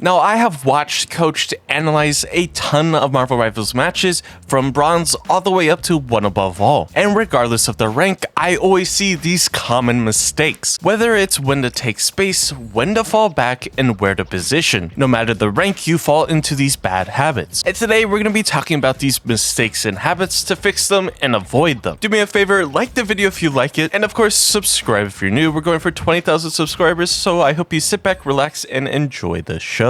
Now, I have watched, coached, analyzed a ton of Marvel Rivals matches from bronze all the way up to one above all. And regardless of the rank, I always see these common mistakes. Whether it's when to take space, when to fall back, and where to position. No matter the rank, you fall into these bad habits. And today we're going to be talking about these mistakes and habits to fix them and avoid them. Do me a favor, like the video if you like it, and of course subscribe if you're new. We're going for 20,000 subscribers, so I hope you sit back, relax, and enjoy the show.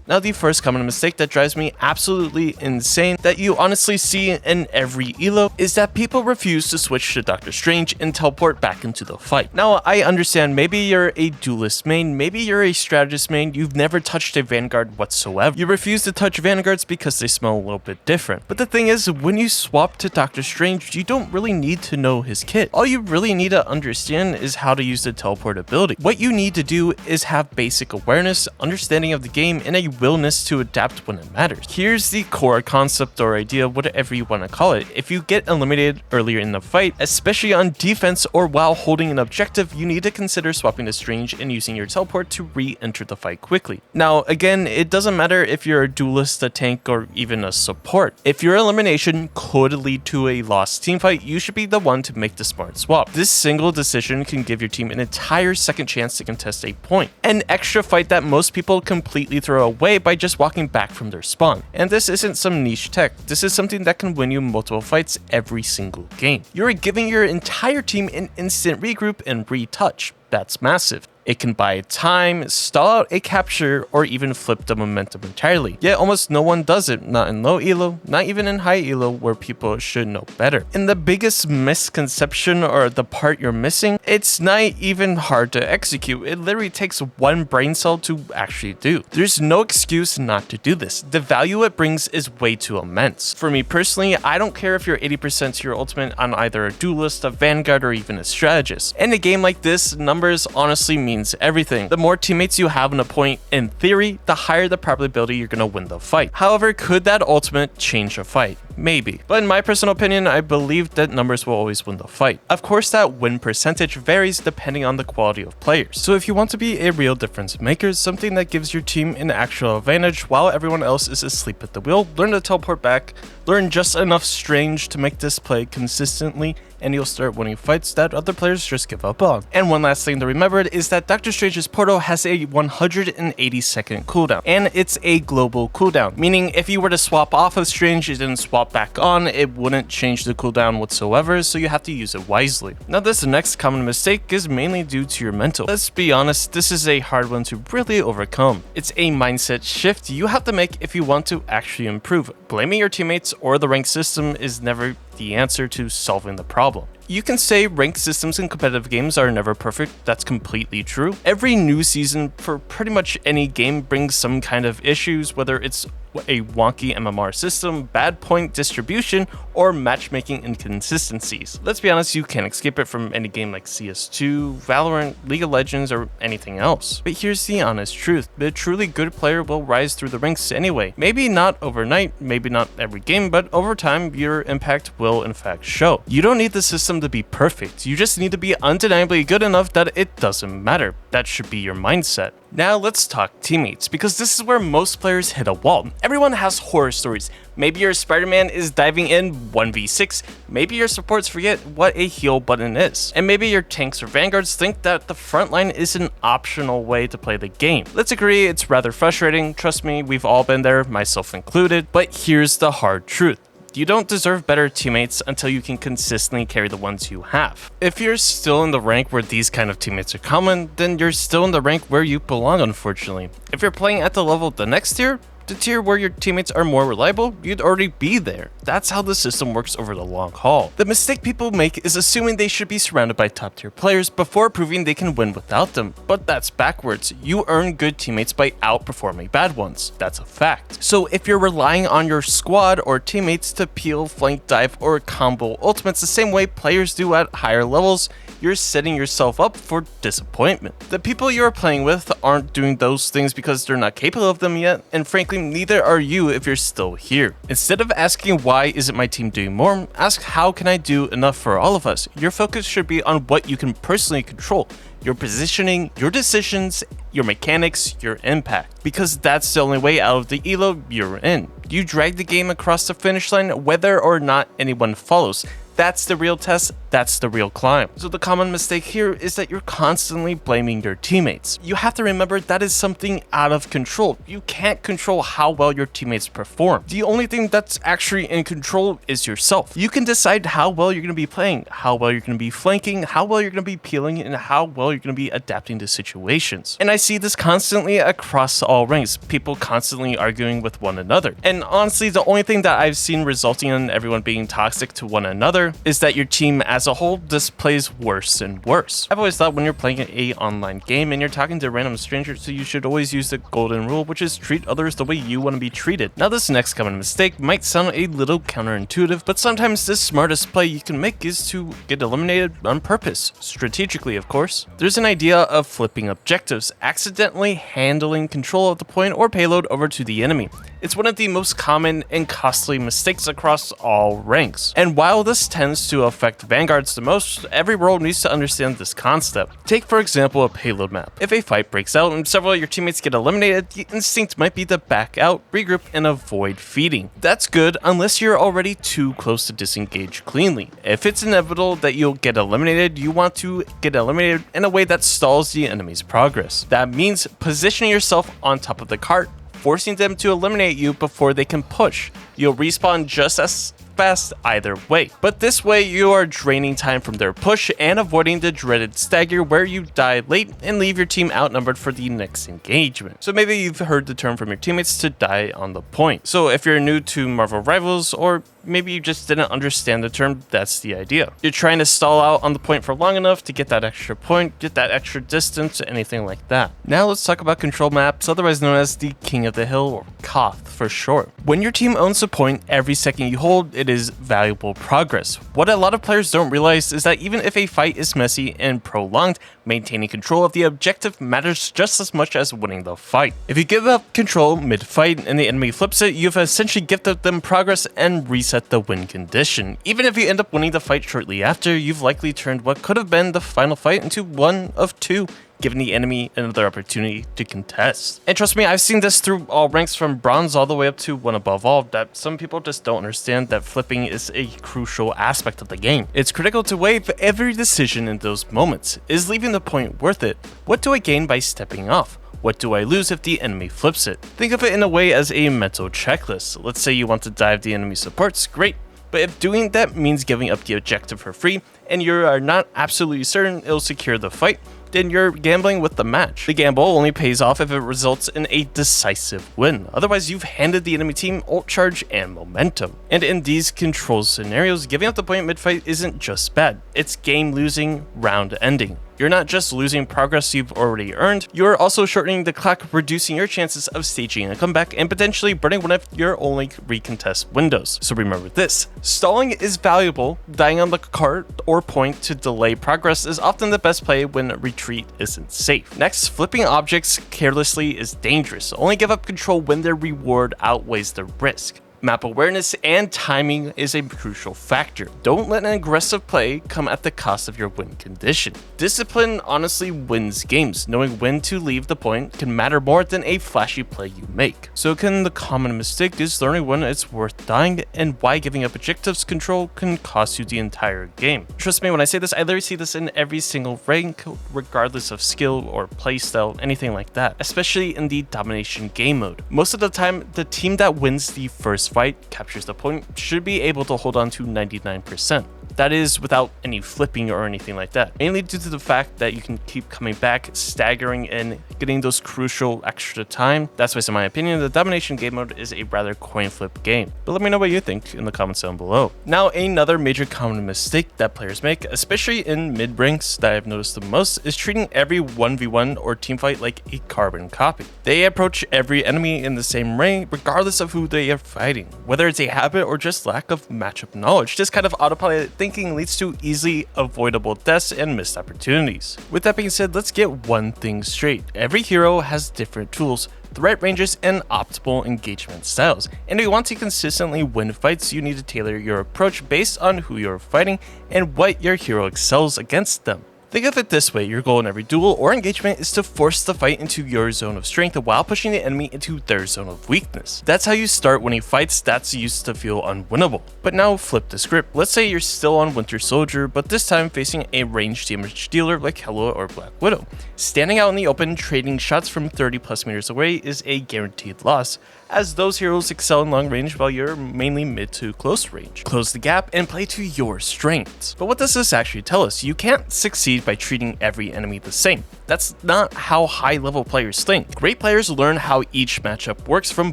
Now, the first common mistake that drives me absolutely insane that you honestly see in every elo is that people refuse to switch to Doctor Strange and teleport back into the fight. Now, I understand maybe you're a duelist main, maybe you're a strategist main, you've never touched a Vanguard whatsoever. You refuse to touch Vanguards because they smell a little bit different. But the thing is, when you swap to Doctor Strange, you don't really need to know his kit. All you really need to understand is how to use the teleport ability. What you need to do is have basic awareness, understanding of the game, and a willingness to adapt when it matters. Here's the core concept or idea, whatever you want to call it. If you get eliminated earlier in the fight, especially on defense or while holding an objective, you need to consider swapping to Strange and using your teleport to re-enter the fight quickly. Now, again, it doesn't matter if you're a duelist, a tank, or even a support. If your elimination could lead to a lost teamfight, you should be the one to make the smart swap. This single decision can give your team an entire second chance to contest a point, an extra fight that most people completely throw away by just walking back from their spawn. And this isn't some niche tech, this is something that can win you multiple fights every single game. You're giving your entire team an instant regroup and retouch. That's massive. It can buy time, stall out a capture, or even flip the momentum entirely. Yet almost no one does it, not in low elo, not even in high elo where people should know better. And the biggest misconception or the part you're missing, it's not even hard to execute. It literally takes one brain cell to actually do. There's no excuse not to do this. The value it brings is way too immense. For me personally, I don't care if you're 80% to your ultimate on either a duelist, a Vanguard, or even a strategist. In a game like this, numbers honestly mean everything. The more teammates you have on a point, in theory, the higher the probability you're gonna win the fight. However, could that ultimate change a fight? Maybe. But in my personal opinion, I believe that numbers will always win the fight. Of course, that win percentage varies depending on the quality of players. So if you want to be a real difference maker, something that gives your team an actual advantage while everyone else is asleep at the wheel, learn to teleport back, learn just enough Strange to make this play consistently, and you'll start winning fights that other players just give up on. And one last thing to remember is that Doctor Strange's portal has a 180-second cooldown, and it's a global cooldown, meaning if you were to swap off of Strange and then swap back on, it wouldn't change the cooldown whatsoever, so you have to use it wisely. Now, this next common mistake is mainly due to your mental. Let's be honest, this is a hard one to really overcome. It's a mindset shift you have to make if you want to actually improve. Blaming your teammates or the rank system is never the answer to solving the problem. You can say ranked systems in competitive games are never perfect, that's completely true. Every new season for pretty much any game brings some kind of issues, whether it's a wonky MMR system, bad point distribution, or matchmaking inconsistencies. Let's be honest, you can't escape it from any game like CS2, Valorant, League of Legends, or anything else. But here's the honest truth, the truly good player will rise through the ranks anyway. Maybe not overnight, maybe not every game, but over time, your impact will in fact show. You don't need the system to be perfect, you just need to be undeniably good enough that it doesn't matter. That should be your mindset. Now let's talk teammates, because this is where most players hit a wall. Everyone has horror stories. Maybe your Spider-Man is diving in 1v6, maybe your supports forget what a heal button is, and maybe your tanks or Vanguards think that the front line is an optional way to play the game. Let's agree, it's rather frustrating, trust me, we've all been there, myself included, but here's the hard truth. You don't deserve better teammates until you can consistently carry the ones you have. If you're still in the rank where these kind of teammates are common, then you're still in the rank where you belong, unfortunately. If you're playing at the level of the next tier, the tier where your teammates are more reliable, you'd already be there. That's how the system works over the long haul. The mistake people make is assuming they should be surrounded by top tier players before proving they can win without them. But that's backwards. You earn good teammates by outperforming bad ones. That's a fact. So if you're relying on your squad or teammates to peel, flank, dive, or combo ultimates the same way players do at higher levels, you're setting yourself up for disappointment. The people you're playing with aren't doing those things because they're not capable of them yet, and frankly, neither are you if you're still here. Instead of asking why isn't my team doing more, ask how can I do enough for all of us. Your focus should be on what you can personally control. your positioning, your decisions, your mechanics, your impact. Because that's the only way out of the elo you're in. You drag the game across the finish line whether or not anyone follows. That's the real test, that's the real climb. So the common mistake here is that you're constantly blaming your teammates. You have to remember that is something out of control. You can't control how well your teammates perform. The only thing that's actually in control is yourself. You can decide how well you're going to be playing, how well you're going to be flanking, how well you're going to be peeling, and how well you're going to be adapting to situations. And I see this constantly across all ranks, people constantly arguing with one another. And honestly, the only thing that I've seen resulting in everyone being toxic to one another is that your team as a whole just plays worse and worse. I've always thought when you're playing an online game and you're talking to random strangers, so you should always use the golden rule, which is treat others the way you want to be treated. Now this next common mistake might sound a little counterintuitive, but sometimes the smartest play you can make is to get eliminated on purpose, strategically of course. There's an idea of flipping objectives, accidentally handling control of the point or payload over to the enemy. It's one of the most common and costly mistakes across all ranks. And while this tends to affect vanguards the most, every role needs to understand this concept. Take for example a payload map. If a fight breaks out and several of your teammates get eliminated, the instinct might be to back out, regroup, and avoid feeding. That's good unless you're already too close to disengage cleanly. If it's inevitable that you'll get eliminated, you want to get eliminated in a way that stalls the enemy's progress. That means positioning yourself on top of the cart, forcing them to eliminate you before they can push. You'll respawn just as fast either way. But this way you are draining time from their push and avoiding the dreaded stagger where you die late and leave your team outnumbered for the next engagement. So maybe you've heard the term from your teammates to die on the point. So if you're new to Marvel Rivals, or maybe you just didn't understand the term, that's the idea. You're trying to stall out on the point for long enough to get that extra point, get that extra distance, anything like that. Now let's talk about control maps, otherwise known as the King of the Hill, or KOTH for short. When your team owns a point, every second you hold, it is valuable progress. What a lot of players don't realize is that even if a fight is messy and prolonged, maintaining control of the objective matters just as much as winning the fight. If you give up control mid-fight and the enemy flips it, you've essentially gifted them progress and reset the win condition. Even if you end up winning the fight shortly after, you've likely turned what could have been the final fight into one of two, giving the enemy another opportunity to contest. And trust me, I've seen this through all ranks from bronze all the way up to one above all, that some people just don't understand that flipping is a crucial aspect of the game. It's critical to weigh every decision in those moments. Is leaving the point worth it? What do I gain by stepping off? What do I lose if the enemy flips it? Think of it in a way as a mental checklist. Let's say you want to dive the enemy supports, great. But if doing that means giving up the objective for free, and you are not absolutely certain it'll secure the fight, then you're gambling with the match. The gamble only pays off if it results in a decisive win. Otherwise, you've handed the enemy team ult charge and momentum. And in these control scenarios, giving up the point mid-fight isn't just bad. It's game losing, round ending. You're not just losing progress you've already earned, you're also shortening the clock, reducing your chances of staging a comeback and potentially burning one of your only recontest windows. So remember this, stalling is valuable, dying on the cart or point to delay progress is often the best play when retreat isn't safe. Next, flipping objects carelessly is dangerous. Only give up control when the reward outweighs the risk. Map awareness and timing is a crucial factor. Don't let an aggressive play come at the cost of your win condition. Discipline honestly wins games. Knowing when to leave the point can matter more than a flashy play you make. So again, the common mistake is learning when it's worth dying and why giving up objectives control can cost you the entire game. Trust me when I say this, I literally see this in every single rank, regardless of skill or playstyle, anything like that, especially in the domination game mode. Most of the time, the team that wins the first fight, captures the point, should be able to hold on to 99%. That is without any flipping or anything like that, mainly due to the fact that you can keep coming back, staggering, and getting those crucial extra time. That's why, in my opinion, the domination game mode is a rather coin flip game. But let me know what you think in the comments down below. Now, another major common mistake that players make, especially in mid ranks that I've noticed the most, is treating every 1v1 or teamfight like a carbon copy. They approach every enemy in the same way, regardless of who they are fighting. Whether it's a habit or just lack of matchup knowledge, this kind of autopilot thinking leads to easily avoidable deaths and missed opportunities. With that being said, let's get one thing straight. Every hero has different tools, threat ranges, and optimal engagement styles. And if you want to consistently win fights, you need to tailor your approach based on who you're fighting and what your hero excels against them. Think of it this way, your goal in every duel or engagement is to force the fight into your zone of strength while pushing the enemy into their zone of weakness. That's how you start winning fights that used to feel unwinnable. But now flip the script. Let's say you're still on Winter Soldier, but this time facing a ranged damage dealer like Hela or Black Widow. Standing out in the open, trading shots from 30 plus meters away is a guaranteed loss, as those heroes excel in long range while you're mainly mid to close range. Close the gap and play to your strengths. But what does this actually tell us? You can't succeed by treating every enemy the same. That's not how high level players think. Great players learn how each matchup works from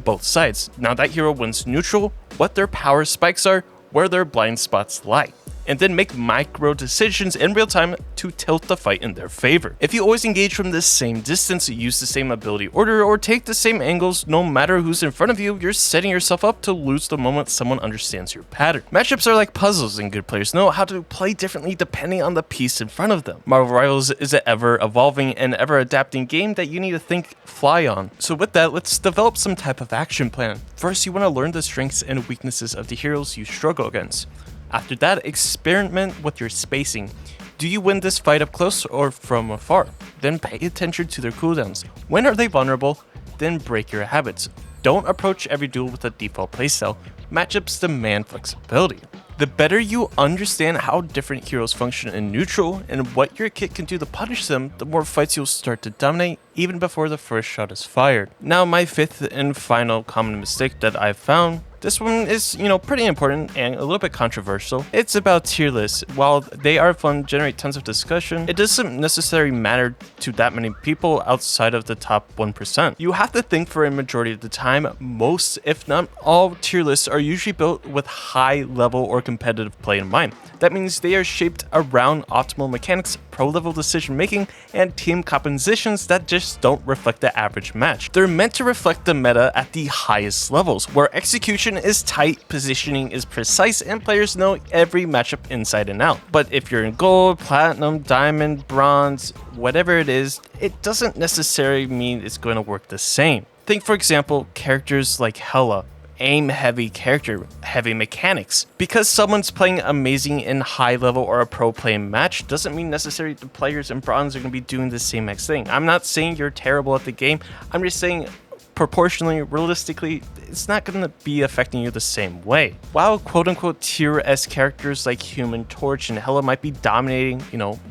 both sides. Now that hero wins neutral, what their power spikes are, where their blind spots lie, and then make micro decisions in real time to tilt the fight in their favor. If you always engage from the same distance, use the same ability order, or take the same angles no matter who's in front of you, you're setting yourself up to lose the moment someone understands your pattern. Matchups are like puzzles, and good players know how to play differently depending on the piece in front of them. Marvel Rivals is an ever evolving and ever adapting game that you need to think fly on. So with that, let's develop some type of action plan. First, you want to learn the strengths and weaknesses of the heroes you struggle against. After that, experiment with your spacing. Do you win this fight up close or from afar? Then pay attention to their cooldowns. When are they vulnerable? Then break your habits. Don't approach every duel with a default playstyle. Matchups demand flexibility. The better you understand how different heroes function in neutral and what your kit can do to punish them, the more fights you'll start to dominate even before the first shot is fired. Now, my fifth and final common mistake that I've found. This one is, pretty important and a little bit controversial. It's about tier lists. While they are fun, generate tons of discussion, it doesn't necessarily matter to that many people outside of the top 1%. You have to think for a majority of the time, most, if not all, tier lists are usually built with high level or competitive play in mind. That means they are shaped around optimal mechanics, pro-level decision making, and team compositions that just don't reflect the average match. They're meant to reflect the meta at the highest levels, where execution is tight, positioning is precise, and players know every matchup inside and out. But if you're in gold, platinum, diamond, bronze, whatever it is, it doesn't necessarily mean it's going to work the same. Think, for example, characters like Hela. Aim heavy character, heavy mechanics. Because someone's playing amazing in high level or a pro play match doesn't mean necessarily the players in bronze are going to be doing the same next thing. I'm not saying you're terrible at the game, I'm just saying proportionally, realistically, it's not going to be affecting you the same way. While quote-unquote tier S characters like Human Torch and Hela might be dominating,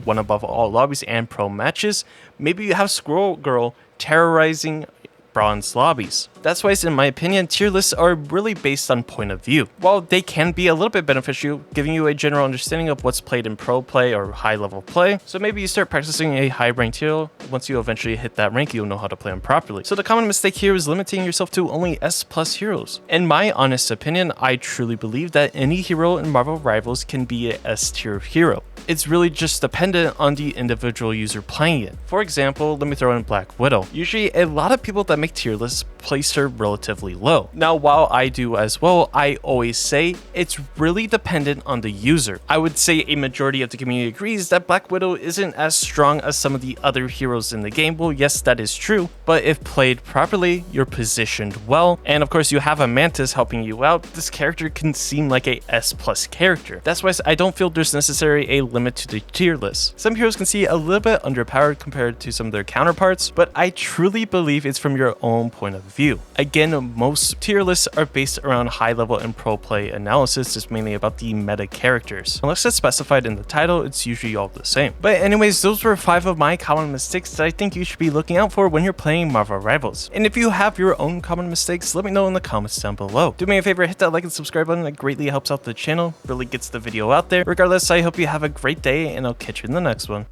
one above all lobbies and pro matches, maybe you have Squirrel Girl terrorizing bronze lobbies. That's why, in my opinion, tier lists are really based on point of view. While they can be a little bit beneficial, giving you a general understanding of what's played in pro play or high level play, so maybe you start practicing a high ranked hero. Once you eventually hit that rank, you'll know how to play them properly. So the common mistake here is limiting yourself to only S+ heroes. In my honest opinion, I truly believe that any hero in Marvel Rivals can be a S tier hero. It's really just dependent on the individual user playing it. For example, let me throw in Black Widow. Usually, a lot of people that make tier lists place her relatively low. Now, while I do as well, I always say it's really dependent on the user. I would say a majority of the community agrees that Black Widow isn't as strong as some of the other heroes in the game. Well, yes, that is true, but if played properly, you're positioned well, and of course you have a Mantis helping you out, this character can seem like a S+ character. That's why I don't feel there's necessarily a limit to the tier list. Some heroes can see a little bit underpowered compared to some of their counterparts, but I truly believe it's from your own point of view. Again, most tier lists are based around high level and pro play analysis. It's mainly about the meta characters. Unless it's specified in the title, it's usually all the same. But anyways, those were 5 of my common mistakes that I think you should be looking out for when you're playing Marvel Rivals. And if you have your own common mistakes, let me know in the comments down below. Do me a favor, hit that like and subscribe button. It greatly helps out the channel, really gets the video out there. Regardless, I hope you have a great day, and I'll catch you in the next one.